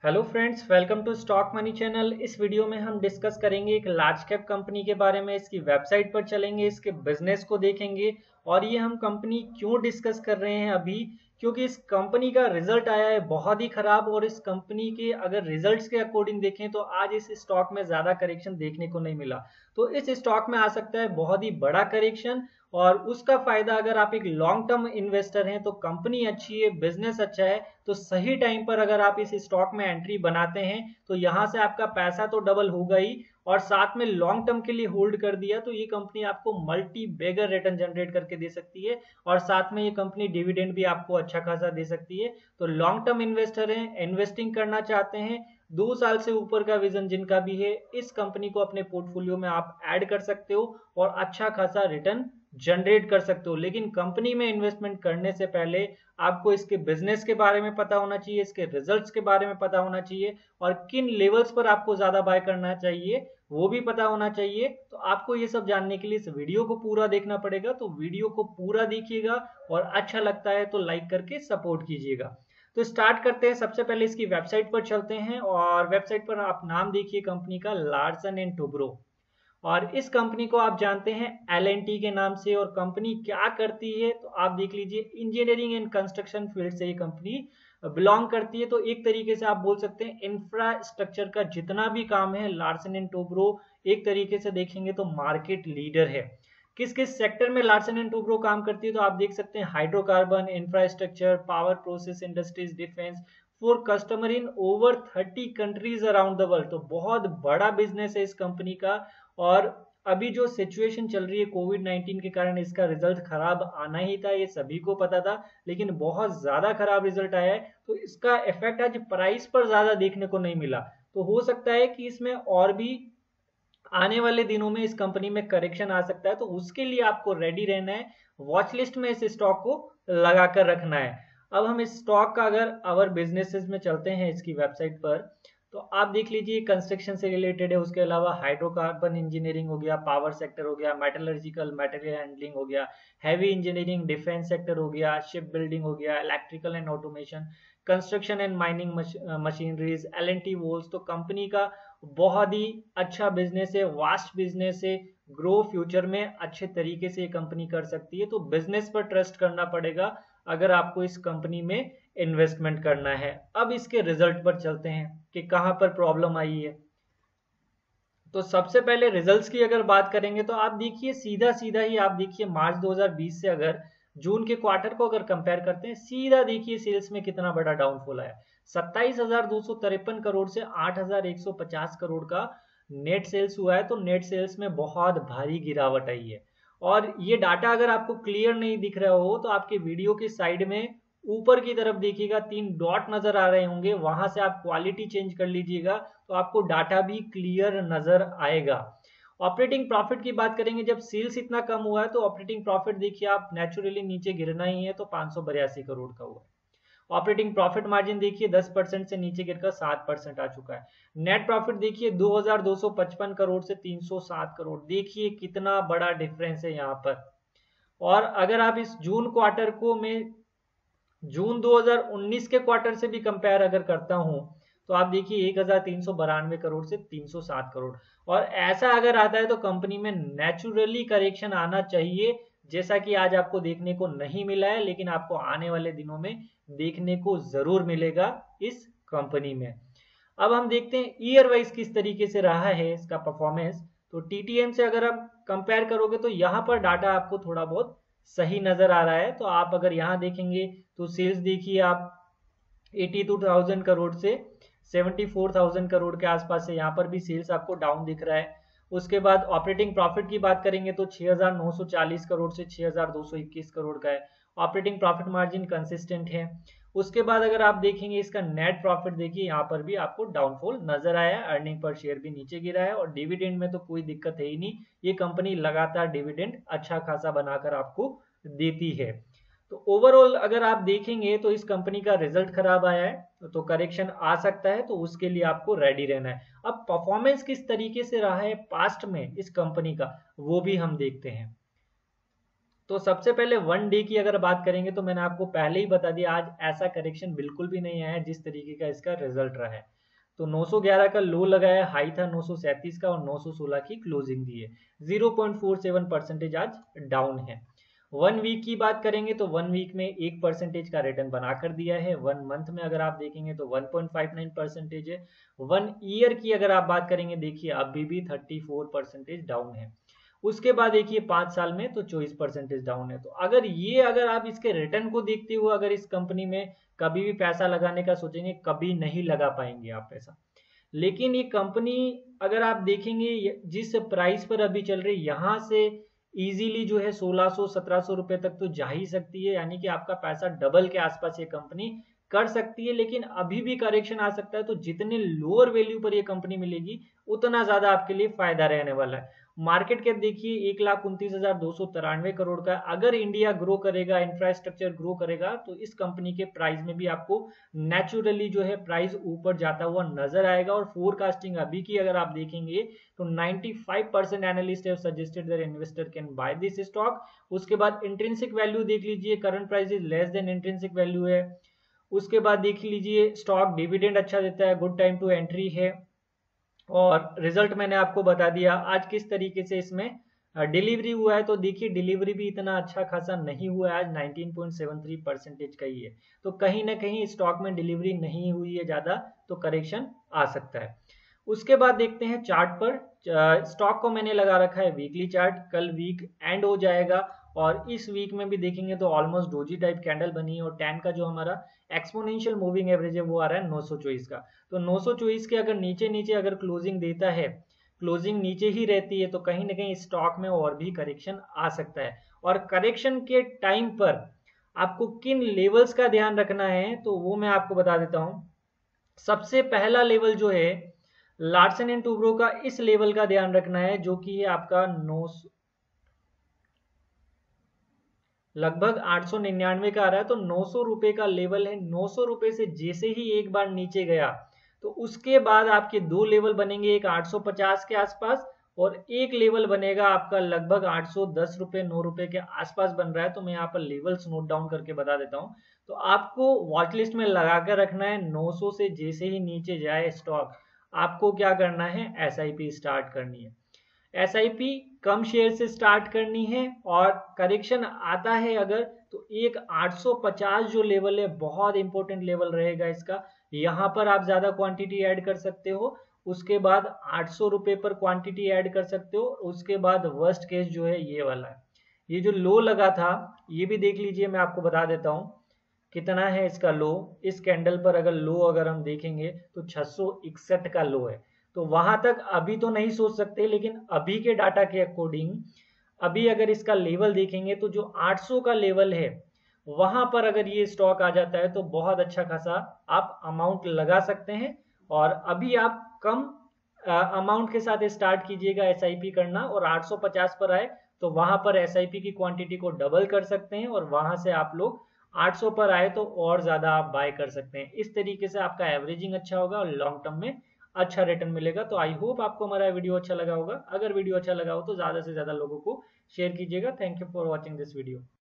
Hello friends, welcome to stock money channel. इस video में हम डिस्कस करेंगे एक लार्ज कैप कंपनी के बारे में। इसकी वेबसाइट पर चलेंगे, इसके बिजनेस को देखेंगे और ये हम कंपनी क्यों डिस्कस कर रहे हैं अभी, क्योंकि इस कंपनी का रिजल्ट आया है बहुत ही खराब। और इस कंपनी के अगर रिजल्ट्स के अकॉर्डिंग देखें तो आज इस स्टॉक में ज्यादा करेक्शन देखने को नहीं मिला। तो इस स्टॉक में आ सकता है बहुत ही बड़ा करेक्शन, और उसका फायदा अगर आप एक लॉन्ग टर्म इन्वेस्टर हैं तो कंपनी अच्छी है, बिजनेस अच्छा है, तो सही टाइम पर अगर आप इस स्टॉक में एंट्री बनाते हैं तो यहां से आपका पैसा तो डबल होगा ही, और साथ में लॉन्ग टर्म के लिए होल्ड कर दिया तो ये कंपनी आपको मल्टी बेगर रिटर्न जनरेट करके दे सकती है। और साथ में ये कंपनी डिविडेंड भी आपको अच्छा खासा दे सकती है। तो लॉन्ग टर्म इन्वेस्टर हैं, इन्वेस्टिंग करना चाहते हैं, 2 साल से ऊपर का विजन जिनका भी है, इस कंपनी को अपने पोर्टफोलियो में आप ऐड कर सकते हो और अच्छा खासा रिटर्न जनरेट कर सकते हो। लेकिन कंपनी में इन्वेस्टमेंट करने से पहले आपको इसके बिजनेस के बारे में पता होना चाहिए, इसके रिजल्ट्स के बारे में पता होना चाहिए, और किन लेवल्स पर आपको ज्यादा बाय करना चाहिए वो भी पता होना चाहिए। तो आपको ये सब जानने के लिए इस वीडियो को पूरा देखना पड़ेगा। तो वीडियो को पूरा देखिएगा और अच्छा लगता है तो लाइक करके सपोर्ट कीजिएगा। तो स्टार्ट करते हैं। सबसे पहले इसकी वेबसाइट पर चलते हैं और वेबसाइट पर आप नाम देखिए कंपनी का, लार्सन एंड टुब्रो। और इस कंपनी को आप जानते हैं L&T के नाम से। और कंपनी क्या करती है तो आप देख लीजिए, इंजीनियरिंग एंड कंस्ट्रक्शन फील्ड से ये कंपनी बिलोंग करती है। तो एक तरीके से आप बोल सकते हैं इंफ्रास्ट्रक्चर का जितना भी काम है लार्सन एंड टुब्रो एक तरीके से देखेंगे तो मार्केट लीडर है। किस किस सेक्टर में लार्सन एंड टुब्रो काम करती है तो आप देख सकते हैं hydrocarbon, infrastructure, power process industries, defence, for customer in over 30 countries around the world. तो बहुत बड़ा बिजनेस है इस कंपनी का। और अभी जो सिचुएशन चल रही है कोविड 19 के कारण इसका रिजल्ट खराब आना ही था, ये सभी को पता था, लेकिन बहुत ज्यादा खराब रिजल्ट आया है। तो इसका इफेक्ट आज प्राइस पर ज्यादा देखने को नहीं मिला। तो हो सकता है कि इसमें और भी आने वाले दिनों में इस कंपनी में करेक्शन आ सकता है। तो उसके लिए आपको रेडी रहना है, वॉच लिस्ट में इस स्टॉक को लगा कर रखना है। अब हम इस स्टॉक का अगर अवर बिजनेसेस में चलते हैं इसकी वेबसाइट पर, तो आप देख लीजिए कंस्ट्रक्शन से रिलेटेड है, उसके अलावा हाइड्रोकार्बन इंजीनियरिंग हो गया, पावर सेक्टर हो गया, मेटलर्जिकल मटेरियल हैंडलिंग हो गया, हैवी इंजीनियरिंग, डिफेंस सेक्टर हो गया, शिप बिल्डिंग हो गया, electrical and automation, construction and mining machineries, L&T वोल्स। तो कंपनी का बहुत ही अच्छा बिजनेस है, वास्ट बिजनेस है, ग्रो फ्यूचर में अच्छे तरीके से ये कंपनी कर सकती है। तो बिजनेस पर ट्रस्ट करना पड़ेगा अगर आपको इस कंपनी में इन्वेस्टमेंट करना है। अब इसके रिजल्ट पर चलते हैं कि कहां पर प्रॉब्लम आई है। तो सबसे पहले रिजल्ट्स की अगर बात करेंगे तो आप देखिए, सीधा सीधा ही आप देखिए, मार्च 2020 से अगर जून के क्वार्टर को अगर कंपेयर करते हैं, सीधा देखिए सेल्स में कितना बड़ा डाउनफॉल आया। 27,253 करोड़ से 8,150 करोड़ का नेट सेल्स हुआ है। तो नेट सेल्स में बहुत भारी गिरावट आई है। और ये डाटा अगर आपको क्लियर नहीं दिख रहा हो तो आपके वीडियो के साइड में ऊपर की तरफ देखिएगा, 3 डॉट नजर आ रहे होंगे, वहां से आप क्वालिटी चेंज कर लीजिएगा तो आपको डाटा भी क्लियर नजर आएगा। ऑपरेटिंग प्रॉफिट की बात करेंगे, जब सेल्स इतना कम हुआ है तो ऑपरेटिंग प्रॉफिट देखिए आप नेचुरली नीचे गिरना ही है, तो 582 करोड़ का हुआ है। ऑपरेटिंग प्रॉफिट मार्जिन देखिए 10% से नीचे गिरकर 7% आ चुका है। नेट प्रॉफिट देखिए 2255 करोड़ से 307 करोड़, देखिए कितना बड़ा डिफरेंस है यहाँ पर। और अगर आप इस जून क्वार्टर को में जून 2019 के क्वार्टर से भी कंपेयर अगर करता हूं तो आप देखिए 1392 करोड़ से 307 करोड़। और ऐसा अगर आता है तो कंपनी में नेचुरली करेक्शन आना चाहिए, जैसा कि आज आपको देखने को नहीं मिला है, लेकिन आपको आने वाले दिनों में देखने को जरूर मिलेगा इस कंपनी में। अब हम देखते हैं ईयर वाइज किस तरीके से रहा है इसका परफॉर्मेंस। तो टीटीएम से अगर आप कंपेयर करोगे तो यहाँ पर डाटा आपको थोड़ा बहुत सही नजर आ रहा है। तो आप अगर यहाँ देखेंगे तो सेल्स देखिए आप 82,000 करोड़ से 74,000 करोड़ के आसपास है, यहाँ पर भी सेल्स आपको डाउन दिख रहा है। उसके बाद ऑपरेटिंग प्रॉफिट की बात करेंगे तो 6,940 करोड़ से 6,221 करोड़ का है। ऑपरेटिंग प्रॉफिट मार्जिन कंसिस्टेंट है। उसके बाद अगर आप देखेंगे इसका नेट प्रॉफिट, देखिए यहाँ पर भी आपको डाउनफॉल नजर आया, अर्निंग पर शेयर भी नीचे गिरा है, और डिविडेंड में तो कोई दिक्कत है ही नहीं, ये कंपनी लगातार डिविडेंड अच्छा खासा बनाकर आपको देती है। तो ओवरऑल अगर आप देखेंगे तो इस कंपनी का रिजल्ट खराब आया है, तो करेक्शन आ सकता है, तो उसके लिए आपको रेडी रहना है। अब परफॉर्मेंस किस तरीके से रहा है पास्ट में इस कंपनी का, वो भी हम देखते हैं। तो सबसे पहले 1 डे की अगर बात करेंगे तो मैंने आपको पहले ही बता दिया, आज ऐसा करेक्शन बिल्कुल भी नहीं आया जिस तरीके का इसका रिजल्ट रहा है। तो 911 का लो लगाया, हाई था 937 का और 916 की क्लोजिंग दी है। 0.47% आज डाउन है। 1 वीक की बात करेंगे तो 1 वीक में 1% का रिटर्न बनाकर दिया है। 1 मंथ में अगर आप देखेंगे तो 1.59% है। 1 ईयर की अगर आप बात करेंगे, देखिए अभी भी 34% डाउन है। उसके बाद देखिए 5 साल में तो 24% डाउन है। तो अगर आप इसके रिटर्न को देखते हुए अगर इस कंपनी में कभी भी पैसा लगाने का सोचेंगे, कभी नहीं लगा पाएंगे आप पैसा। लेकिन ये कंपनी अगर आप देखेंगे जिस प्राइस पर अभी चल रही, यहाँ से इजीली जो है 1600-1700 रुपए तक तो जा ही सकती है, यानी कि आपका पैसा डबल के आसपास ये कंपनी कर सकती है। लेकिन अभी भी करेक्शन आ सकता है, तो जितने लोअर वैल्यू पर ये कंपनी मिलेगी उतना ज्यादा आपके लिए फायदा रहने वाला है। मार्केट कैप देखिए 1,29,293 करोड़ का। अगर इंडिया ग्रो करेगा, इंफ्रास्ट्रक्चर ग्रो करेगा, तो इस कंपनी के प्राइस में भी आपको नेचुरली जो है प्राइस ऊपर जाता हुआ नजर आएगा। और फोरकास्टिंग अभी की अगर आप देखेंगे तो 95% analyst have suggested that investor can by this stock. उसके बाद इंट्रिंसिक वैल्यू देख लीजिए, current price is less than intrinsic value है। उसके बाद देख लीजिए स्टॉक डिविडेंड अच्छा देता है, गुड टाइम टू एंट्री है। और रिजल्ट मैंने आपको बता दिया आज किस तरीके से इसमें डिलीवरी हुआ है। तो देखिए डिलीवरी भी इतना अच्छा खासा नहीं हुआ है, आज 19.73% का ही है। तो कहीं ना कहीं स्टॉक में डिलीवरी नहीं हुई है ज्यादा, तो करेक्शन आ सकता है। उसके बाद देखते हैं चार्ट पर। स्टॉक को मैंने लगा रखा है वीकली चार्ट, कल वीक एंड हो जाएगा और इस वीक में भी देखेंगे तो ऑलमोस्ट डोजी टाइप कैंडल बनी है। और 10 का जो हमारा एक्सपोनेंशियल मूविंग एवरेज है वो आ रहा है 924 का। तो 924 के अगर नीचे नीचे अगर क्लोजिंग देता है, क्लोजिंग नीचे ही रहती है, तो कहीं ना कहीं स्टॉक में और भी करेक्शन आ सकता है। और करेक्शन के टाइम पर आपको किन लेवल्स का ध्यान रखना है तो वो मैं आपको बता देता हूं। सबसे पहला लेवल जो है लार्सन एंड टूब्रो का, इस लेवल का ध्यान रखना है जो कि है आपका लगभग 899 का आ रहा है। तो 900 रुपए का लेवल है। 900 रुपए से जैसे ही एक बार नीचे गया तो उसके बाद आपके दो लेवल बनेंगे, एक 850 के आसपास और एक लेवल बनेगा आपका लगभग 810 रुपए 9 रुपए के आसपास बन रहा है। तो मैं यहाँ पर लेवल्स नोट डाउन करके बता देता हूँ। तो आपको वॉच लिस्ट में लगा कर रखना है। 900 से जैसे ही नीचे जाए स्टॉक, आपको क्या करना है, एसआईपी स्टार्ट करनी है। एसआईपी कम शेयर से स्टार्ट करनी है। और करेक्शन आता है अगर, तो एक 850 जो लेवल है बहुत इंपॉर्टेंट लेवल रहेगा इसका। यहाँ पर आप ज्यादा क्वांटिटी ऐड कर सकते हो। उसके बाद 800 रुपए पर क्वांटिटी ऐड कर सकते हो। उसके बाद वर्स्ट केस जो है ये वाला है, ये जो लो लगा था ये भी देख लीजिए, मैं आपको बता देता हूँ कितना है इसका लो। इस कैंडल पर अगर लो अगर हम देखेंगे तो 661 का लो है। तो वहां तक अभी तो नहीं सोच सकते, लेकिन अभी के डाटा के अकॉर्डिंग अभी अगर इसका लेवल देखेंगे तो जो 800 का लेवल है वहां पर अगर ये स्टॉक आ जाता है तो बहुत अच्छा खासा आप अमाउंट लगा सकते हैं। और अभी आप कम अमाउंट के साथ स्टार्ट कीजिएगा एसआईपी करना, और 850 पर आए तो वहां पर एसआईपी की क्वांटिटी को डबल कर सकते हैं और वहां से आप लोग 800 पर आए तो और ज्यादा आप बाय कर सकते हैं। इस तरीके से आपका एवरेजिंग अच्छा होगा और लॉन्ग टर्म में अच्छा रिटर्न मिलेगा। तो आई होप आपको हमारा वीडियो अच्छा लगा होगा। अगर वीडियो अच्छा लगा हो तो ज्यादा से ज्यादा लोगों को शेयर कीजिएगा। Thank you for watching this video.